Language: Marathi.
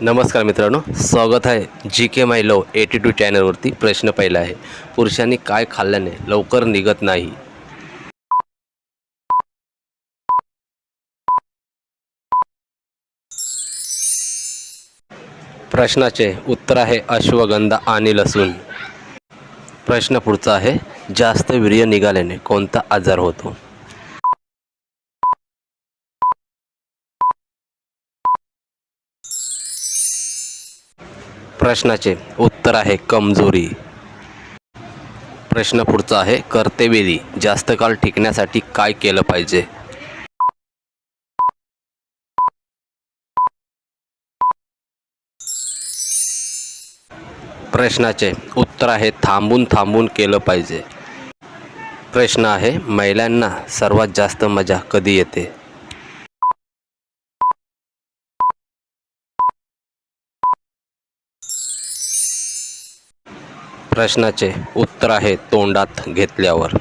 नमस्कार मित्रांनो, स्वागत आहे जी के माय लव 82 चॅनलवरती. प्रश्न पहिला आहे, पुरुषांनी काय खाल्ल्याने लवकर निघत नाही? प्रश्नाचे उत्तर आहे अश्वगंधा आणि लसूण. प्रश्न पुढचा आहे, जास्त वीर्य निघाल्याने कोणता आजार होतो? प्रश्नाचे उत्तर आहे कमजोरी. प्रश्न पुढचा आहे, करतेवेळी जास्त काळ टिकण्यासाठी काय केलं पाहिजे? प्रश्नाचे उत्तर आहे थांबून थांबून केलं पाहिजे. प्रश्न आहे, महिलांना सर्वात जास्त मजा कधी येते? प्रश्नाचे उत्तर आहे तोंडात घेतल्यावर.